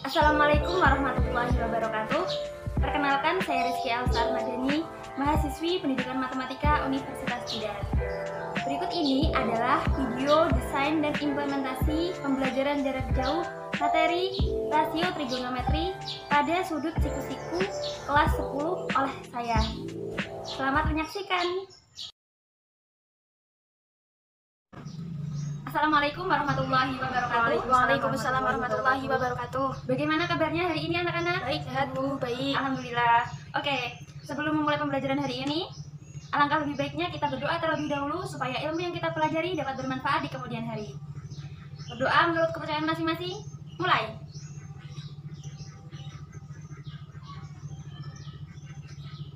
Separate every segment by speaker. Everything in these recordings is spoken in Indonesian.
Speaker 1: Assalamualaikum warahmatullahi wabarakatuh. Perkenalkan, saya Rizky Alsar Madani, mahasiswi Pendidikan Matematika Universitas Tidar. Berikut ini adalah video desain dan implementasi pembelajaran jarak jauh materi rasio trigonometri pada sudut siku-siku kelas 10 oleh saya. Selamat menyaksikan. Assalamualaikum warahmatullahi wabarakatuh.
Speaker 2: Waalaikumsalam warahmatullahi wabarakatuh.
Speaker 1: Bagaimana kabarnya hari ini anak-anak?
Speaker 2: Baik, sehat Bu, baik.
Speaker 1: Alhamdulillah. Oke, sebelum memulai pembelajaran hari ini, alangkah lebih baiknya kita berdoa terlebih dahulu supaya ilmu yang kita pelajari dapat bermanfaat di kemudian hari. Berdoa menurut kepercayaan masing-masing. Mulai.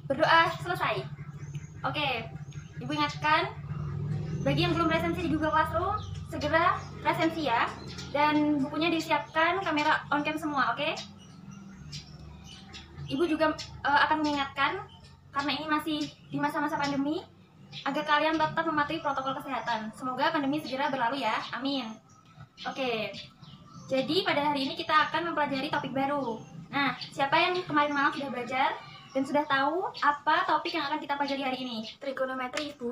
Speaker 1: Berdoa selesai. Oke, Ibu ingatkan, bagi yang belum resensi di Google Classroom, segera resensi ya. Dan bukunya disiapkan, kamera on cam semua, oke? Ibu juga akan mengingatkan, karena ini masih di masa-masa pandemi, agar kalian tetap mematuhi protokol kesehatan. Semoga pandemi segera berlalu ya, amin. Oke, jadi pada hari ini kita akan mempelajari topik baru. Nah, siapa yang kemarin malam sudah belajar dan sudah tahu apa topik yang akan kita pelajari hari ini?
Speaker 2: Trigonometri, Bu.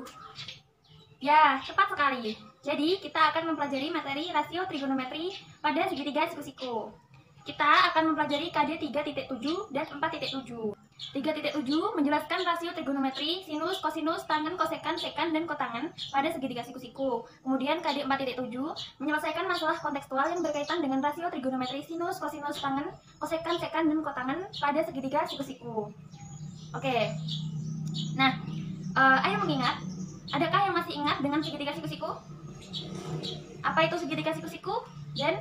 Speaker 1: Ya, tepat sekali. Jadi, kita akan mempelajari materi rasio trigonometri pada segitiga siku-siku. Kita akan mempelajari KD 3.7 dan 4.7. 3.7 menjelaskan rasio trigonometri, sinus, kosinus, tangen, kosekan, sekan, dan kotangen pada segitiga siku-siku. Kemudian KD 4.7 menyelesaikan masalah kontekstual yang berkaitan dengan rasio trigonometri, sinus, kosinus, tangen, kosekan, sekan, dan kotangen pada segitiga siku-siku. Oke. Nah, ayo mengingat. Adakah yang masih ingat dengan segitiga siku-siku? Apa itu segitiga siku-siku? Dan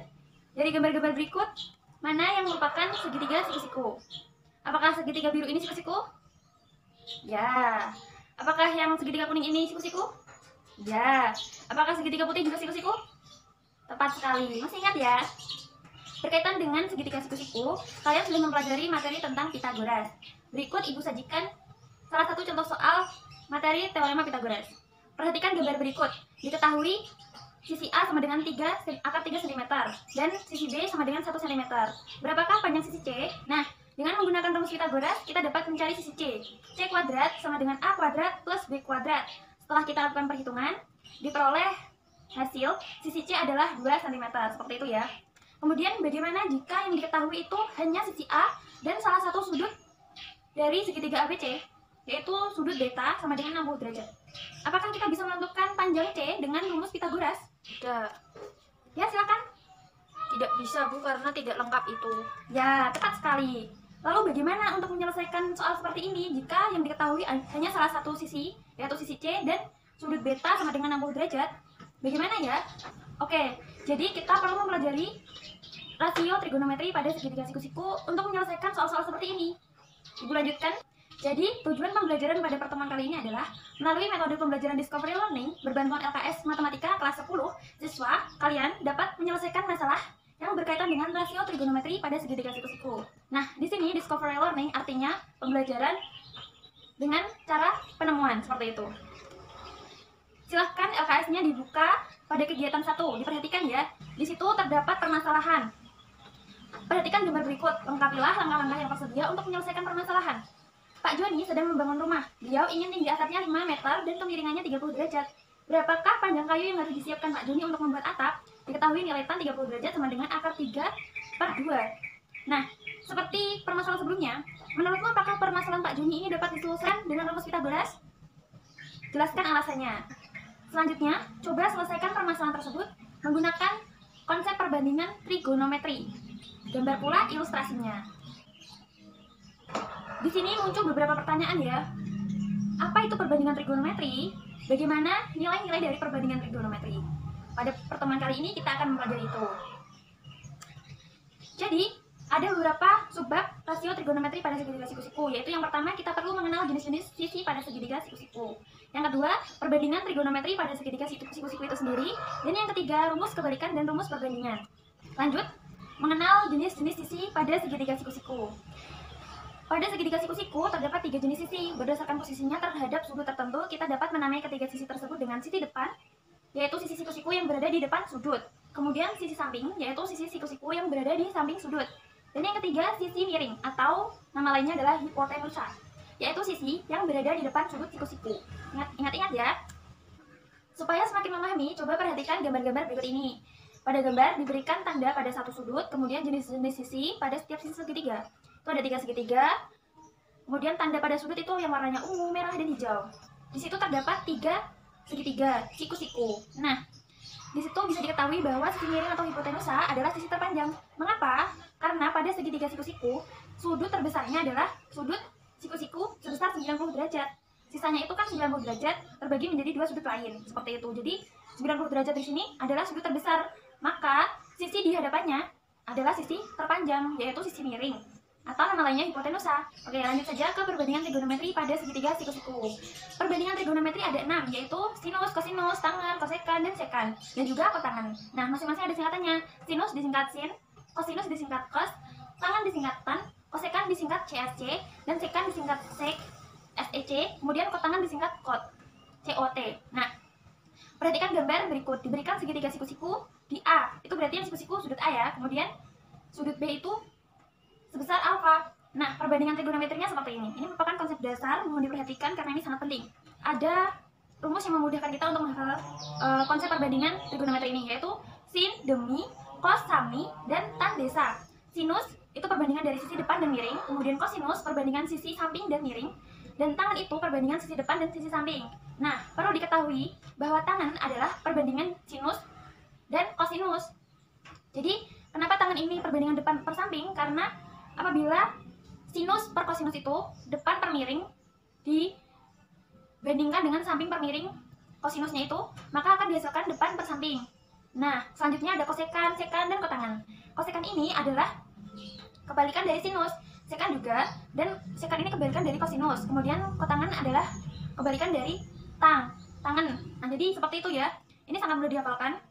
Speaker 1: dari gambar-gambar berikut, mana yang merupakan segitiga siku-siku? Apakah segitiga biru ini siku-siku? Ya. Apakah yang segitiga kuning ini siku-siku? Ya. Apakah segitiga putih juga siku-siku? Tepat sekali. Masih ingat ya? Berkaitan dengan segitiga siku-siku, kalian sudah mempelajari materi tentang Pythagoras. Berikut Ibu sajikan salah satu contoh soal materi teorema Pythagoras. Perhatikan gambar berikut. Diketahui sisi A sama dengan 3 cm dan sisi B sama dengan 1 cm. Berapakah panjang sisi C? Nah, dengan menggunakan rumus Pythagoras, kita dapat mencari sisi C. C kuadrat sama dengan A kuadrat plus B kuadrat. Setelah kita lakukan perhitungan, diperoleh hasil sisi C adalah 2 cm. Seperti itu ya. Kemudian bagaimana jika yang diketahui itu hanya sisi A dan salah satu sudut dari segitiga ABC, yaitu sudut beta sama dengan 60 derajat. Apakah kita bisa menentukan panjang C dengan rumus Pythagoras?
Speaker 2: Tidak.
Speaker 1: Ya, silakan.
Speaker 2: Tidak bisa, Bu, karena tidak lengkap itu.
Speaker 1: Ya, tepat sekali. Lalu bagaimana untuk menyelesaikan soal seperti ini jika yang diketahui hanya salah satu sisi, yaitu sisi C dan sudut beta sama dengan 60 derajat? Bagaimana ya? Oke, jadi kita perlu mempelajari rasio trigonometri pada segitiga siku-siku untuk menyelesaikan soal-soal seperti ini. Ibu lanjutkan. Jadi, tujuan pembelajaran pada pertemuan kali ini adalah melalui metode pembelajaran Discovery Learning berbantuan LKS Matematika kelas 10, siswa kalian dapat menyelesaikan masalah yang berkaitan dengan rasio trigonometri pada segitiga siku-siku. Nah, di sini Discovery Learning artinya pembelajaran dengan cara penemuan seperti itu. Silahkan LKS-nya dibuka pada kegiatan 1. Diperhatikan ya. Di situ terdapat permasalahan. Perhatikan gambar berikut. Lengkapilah langkah-langkah yang tersedia untuk menyelesaikan permasalahan. Pak Joni sedang membangun rumah. Beliau ingin tinggi atapnya 5 meter dan kemiringannya 30 derajat. Berapakah panjang kayu yang harus disiapkan Pak Joni untuk membuat atap? Diketahui nilai tan 30 derajat sama dengan akar 3/2. Nah, seperti permasalahan sebelumnya, menurutmu apakah permasalahan Pak Joni ini dapat diselesaikan dengan rumus Pythagoras? Jelaskan alasannya. Selanjutnya, coba selesaikan permasalahan tersebut menggunakan konsep perbandingan trigonometri. Gambar pula ilustrasinya. Di sini muncul beberapa pertanyaan ya. Apa itu perbandingan trigonometri? Bagaimana nilai-nilai dari perbandingan trigonometri? Pada pertemuan kali ini kita akan mempelajari itu. Jadi, ada beberapa subbab rasio trigonometri pada segitiga siku-siku, yaitu yang pertama kita perlu mengenal jenis-jenis sisi pada segitiga siku-siku. Yang kedua, perbandingan trigonometri pada segitiga siku-siku itu sendiri. Dan yang ketiga, rumus kebalikan dan rumus perbandingan. Lanjut, mengenal jenis-jenis sisi pada segitiga siku-siku. Pada segitiga siku-siku terdapat 3 jenis sisi. Berdasarkan posisinya terhadap sudut tertentu, kita dapat menamai ketiga sisi tersebut dengan sisi depan, yaitu sisi siku-siku yang berada di depan sudut. Kemudian sisi samping, yaitu sisi siku-siku yang berada di samping sudut. Dan yang ketiga, sisi miring atau nama lainnya adalah hipotenusa, yaitu sisi yang berada di depan sudut siku-siku. Ingat-ingat ya. Supaya semakin memahami, coba perhatikan gambar-gambar berikut ini. Pada gambar diberikan tanda pada satu sudut, kemudian jenis-jenis sisi pada setiap sisi segitiga. Itu ada 3 segitiga. Kemudian tanda pada sudut itu yang warnanya ungu, merah, dan hijau. Di situ terdapat 3 segitiga, siku-siku. Nah, di situ bisa diketahui bahwa sisi miring atau hipotenusa adalah sisi terpanjang. Mengapa? Karena pada segitiga siku-siku, sudut terbesarnya adalah sudut siku-siku sebesar 90 derajat. Sisanya itu kan 90 derajat terbagi menjadi 2 sudut lain, seperti itu. Jadi 90 derajat di sini adalah sudut terbesar. Maka sisi di hadapannya adalah sisi terpanjang, yaitu sisi miring atau nama lainnya hipotenusa. Oke, lanjut saja ke perbandingan trigonometri pada segitiga siku-siku. Perbandingan trigonometri ada 6, yaitu sinus, kosinus, tangen, kosekan, dan sekan, dan juga kotangen. Nah, masing-masing ada singkatannya. Sinus disingkat sin, kosinus disingkat cos, tangen disingkat tan, kosekan disingkat CSC, dan sekan disingkat sek, SEC, kemudian kotangen disingkat kot, COT. Nah, perhatikan gambar berikut. Diberikan segitiga siku-siku di A, itu berarti yang siku-siku sudut A ya. Kemudian sudut B itu sebesar alfa. Nah, perbandingan trigonometrinya seperti ini. Ini merupakan konsep dasar, mohon diperhatikan karena ini sangat penting. Ada rumus yang memudahkan kita untuk menghafal konsep perbandingan trigonometri ini, yaitu sin demi, cos sami, dan tan desa. Sinus itu perbandingan dari sisi depan dan miring, kemudian kosinus perbandingan sisi samping dan miring, dan tangen itu perbandingan sisi depan dan sisi samping. Nah, perlu diketahui bahwa tangen adalah perbandingan sinus dan kosinus. Jadi, kenapa tangen ini perbandingan depan per samping? Karena apabila sinus per kosinus itu depan per miring dibandingkan dengan samping per miring kosinusnya itu, maka akan dihasilkan depan per samping. Nah, selanjutnya ada kosekan, sekan, dan kotangen. Kosekan ini adalah kebalikan dari sinus, sekan juga, dan sekan ini kebalikan dari kosinus. Kemudian kotangen adalah kebalikan dari tangen. Nah, jadi seperti itu ya. Ini sangat mudah dihafalkan.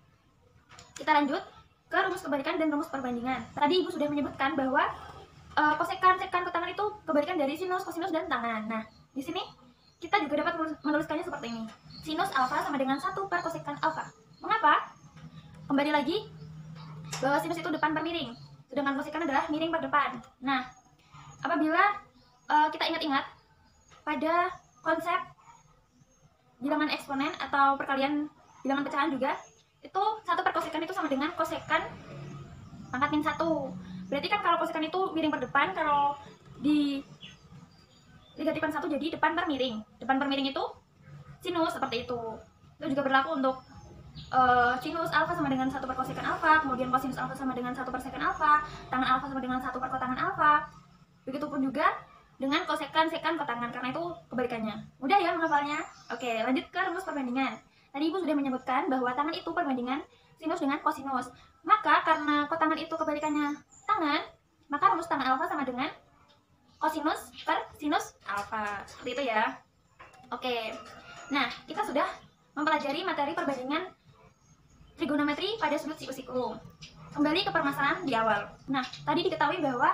Speaker 1: Kita lanjut ke rumus kebalikan dan rumus perbandingan. Tadi Ibu sudah menyebutkan bahwa kosekan, sekan, kotangen itu kebalikan dari sinus, kosinus, dan tangen. Nah, di sini kita juga dapat menuliskannya seperti ini. Sinus alfa sama dengan 1 per kosekan alfa. Mengapa? Kembali lagi bahwa sinus itu depan per miring, sedangkan kosekan adalah miring per depan. Nah, apabila kita ingat-ingat pada konsep bilangan eksponen atau perkalian bilangan pecahan juga, itu 1 per kosekan itu sama dengan kosekan pangkat min 1. Berarti kan kalau kosekan itu miring per depan, kalau di negatifan 1 jadi depan per miring. Depan per miring itu sinus, seperti itu. Itu juga berlaku untuk sinus alfa sama dengan 1 per kosekan alfa, kemudian kosinus alfa sama dengan 1 per sekan alfa, tangen alfa sama dengan 1 per kotangen alfa. Begitupun juga dengan kosekan, sekan, kotangen, karena itu kebalikannya. Mudah ya menghafalnya? Oke, lanjut ke rumus perbandingan. Tadi Ibu sudah menyebutkan bahwa tangen itu perbandingan sinus dengan kosinus. Maka karena kotangen itu kebalikannya tangen, maka rumus tangen alfa sama dengan kosinus per sinus alfa. Seperti itu ya. Oke. Nah, kita sudah mempelajari materi perbandingan trigonometri pada sudut siku-siku. Kembali ke permasalahan di awal. Nah, tadi diketahui bahwa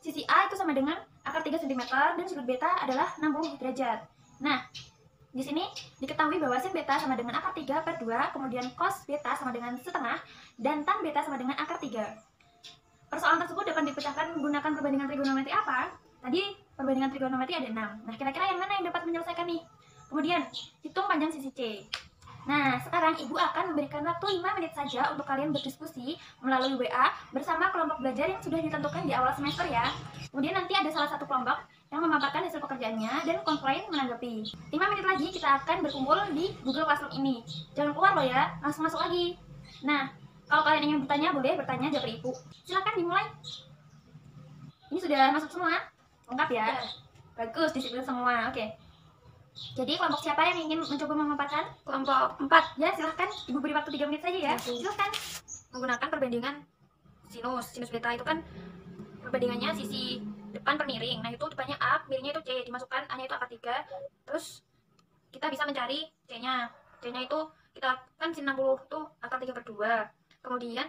Speaker 1: sisi A itu sama dengan akar 3 cm dan sudut beta adalah 60 derajat. Nah, di sini diketahui bahwa sin beta sama dengan akar 3 per 2, kemudian cos beta sama dengan setengah, dan tan beta sama dengan akar 3. Persoalan tersebut dapat dipecahkan menggunakan perbandingan trigonometri apa? Tadi perbandingan trigonometri ada 6. Nah, kira-kira yang mana yang dapat menyelesaikan nih? Kemudian, hitung panjang sisi C. Nah, sekarang Ibu akan memberikan waktu 5 menit saja untuk kalian berdiskusi melalui WA bersama kelompok belajar yang sudah ditentukan di awal semester ya. Kemudian nanti ada salah satu kelompok yang memaparkan hasil pekerjaannya dan komplain menanggapi. 5 menit lagi kita akan berkumpul di Google Classroom ini. Jangan keluar loh ya, langsung masuk lagi. Nah, kalau kalian ingin bertanya, boleh bertanya japri Ibu. Silakan dimulai. Ini sudah masuk semua? Lengkap ya? Bagus, disiplin semua. Oke. Jadi kelompok siapa yang ingin mencoba memaparkan?
Speaker 2: Kelompok 4.
Speaker 1: Ya, silahkan. Ibu beri waktu 3 menit saja ya. Silahkan.
Speaker 2: Menggunakan perbandingan sinus beta itu kan perbandingannya sisi depan per miring. Nah, itu depannya A, miringnya itu C, dimasukkan A-nya itu akar 3. Terus kita bisa mencari C-nya. C-nya itu kita kan sin 60 itu akar 3 per 2. Kemudian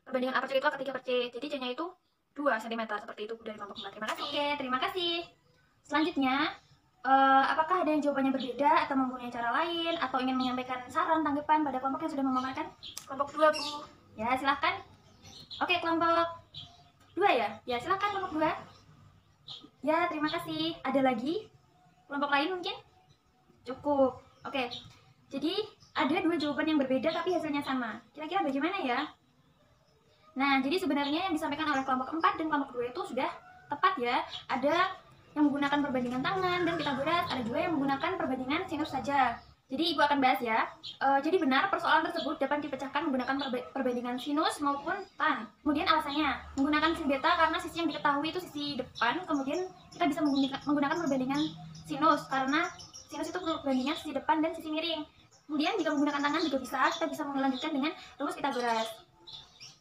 Speaker 2: perbandingan akar C itu akar 3 per C. Jadi C-nya itu 2 cm seperti itu dari kelompok 4. Terima kasih.
Speaker 1: Oke, terima kasih. Selanjutnya, apakah ada yang jawabannya berbeda atau mempunyai cara lain atau ingin menyampaikan saran tanggapan pada kelompok yang sudah memaparkan?
Speaker 2: Kelompok 2, Bu.
Speaker 1: Ya, silahkan. Oke, kelompok 2 ya? Ya, silakan kelompok 2. Ya, terima kasih. Ada lagi? Kelompok lain mungkin? Cukup. Oke. Jadi, ada 2 jawaban yang berbeda tapi hasilnya sama. Kira-kira bagaimana ya? Nah, jadi sebenarnya yang disampaikan oleh kelompok 4 dan kelompok 2 itu sudah tepat ya. Ada yang menggunakan perbandingan tangan dan Pythagoras, ada juga yang menggunakan perbandingan sinus saja. Jadi Ibu akan bahas ya. Jadi benar persoalan tersebut dapat dipecahkan menggunakan perbandingan sinus maupun tan. Kemudian alasannya, menggunakan sin beta karena sisi yang diketahui itu sisi depan. Kemudian kita bisa menggunakan perbandingan sinus karena sinus itu perbandingan sisi depan dan sisi miring. Kemudian jika menggunakan tangan juga bisa, kita bisa melanjutkan dengan rumus Pythagoras.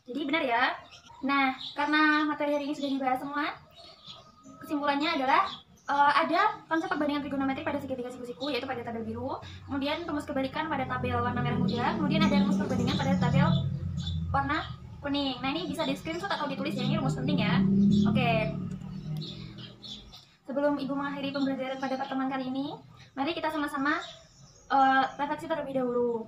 Speaker 1: Jadi benar ya. Nah, karena materi hari ini sudah dibahas semua, kesimpulannya adalah ada konsep perbandingan trigonometri pada segitiga siku-siku, yaitu pada tabel biru. Kemudian rumus kebalikan pada tabel warna merah muda. Kemudian ada rumus perbandingan pada tabel warna kuning. Nah, ini bisa di screenshot atau ditulis ya, ini rumus penting ya. Oke. Sebelum Ibu mengakhiri pembelajaran pada pertemuan kali ini, mari kita sama-sama refleksi terlebih dahulu.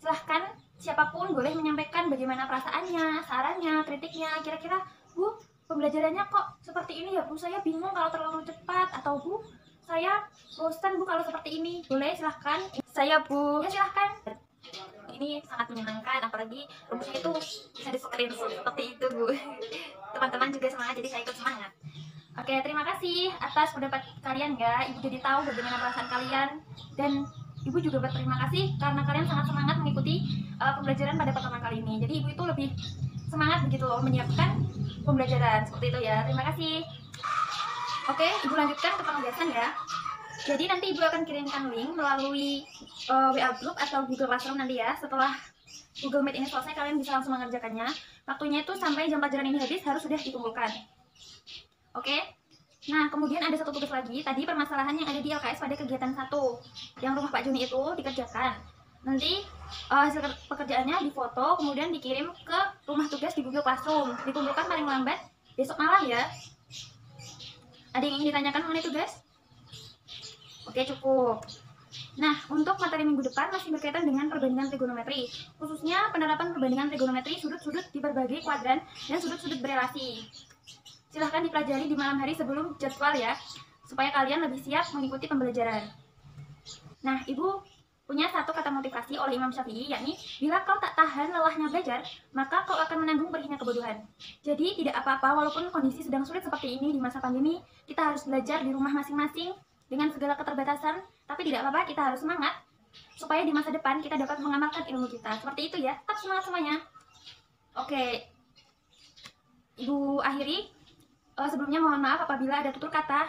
Speaker 1: Silahkan siapapun boleh menyampaikan bagaimana perasaannya, sarannya, kritiknya. Kira-kira, Bu, pembelajarannya kok seperti ini ya Bu, saya bingung kalau terlalu cepat, atau Bu, saya bosan Bu kalau seperti ini. Boleh, silahkan.
Speaker 2: Saya Bu.
Speaker 1: Ya, silahkan.
Speaker 2: Ini sangat menyenangkan, apalagi rumusnya itu bisa di screenshot seperti itu Bu. Teman-teman juga semangat, jadi saya ikut semangat.
Speaker 1: Oke, terima kasih atas pendapat kalian ya. Ibu jadi tahu bagaimana perasaan kalian, dan Ibu juga berterima kasih karena kalian sangat semangat mengikuti pembelajaran pada pertemuan kali ini. Jadi Ibu itu lebih semangat begitu loh menyiapkan pembelajaran seperti itu ya. Terima kasih. Oke, Ibu lanjutkan ke penugasan ya. Jadi nanti Ibu akan kirimkan link melalui WA Group atau Google Classroom nanti ya. Setelah Google Meet ini selesai, kalian bisa langsung mengerjakannya. Waktunya itu sampai jam pelajaran ini habis harus sudah dikumpulkan. Oke. Nah, kemudian ada satu tugas lagi. Tadi permasalahan yang ada di LKS pada kegiatan 1 yang rumah Pak Joni itu dikerjakan. Nanti hasil pekerjaannya difoto, kemudian dikirim ke rumah tugas di Google Classroom. Dikumpulkan paling lambat besok malam ya. Ada yang ingin ditanyakan mengenai tugas? Oke, cukup. Nah, untuk materi minggu depan masih berkaitan dengan perbandingan trigonometri. Khususnya penerapan perbandingan trigonometri sudut-sudut di berbagai kuadran dan sudut-sudut berelasi. Silahkan dipelajari di malam hari sebelum jadwal ya, supaya kalian lebih siap mengikuti pembelajaran. Nah, Ibu punya satu kata motivasi oleh Imam Syafi'i, yakni, bila kau tak tahan lelahnya belajar, maka kau akan menanggung perihnya kebodohan. Jadi, tidak apa-apa walaupun kondisi sedang sulit seperti ini di masa pandemi, kita harus belajar di rumah masing-masing dengan segala keterbatasan, tapi tidak apa-apa, kita harus semangat, supaya di masa depan kita dapat mengamalkan ilmu kita. Seperti itu ya, tetap semangat semuanya. Oke, Ibu akhiri. Sebelumnya mohon maaf apabila ada tutur kata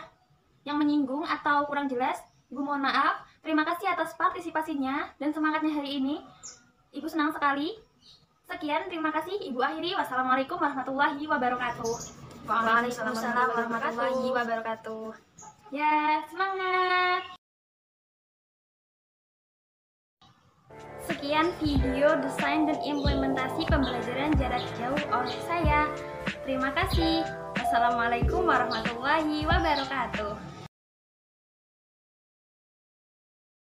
Speaker 1: yang menyinggung atau kurang jelas. Ibu mohon maaf. Terima kasih atas partisipasinya dan semangatnya hari ini. Ibu senang sekali. Sekian, terima kasih. Ibu akhiri. Wassalamualaikum warahmatullahi wabarakatuh.
Speaker 2: Waalaikumsalam warahmatullahi wabarakatuh.
Speaker 1: Ya, semangat. Sekian video desain dan implementasi pembelajaran jarak jauh oleh saya. Terima kasih. Assalamualaikum warahmatullahi wabarakatuh.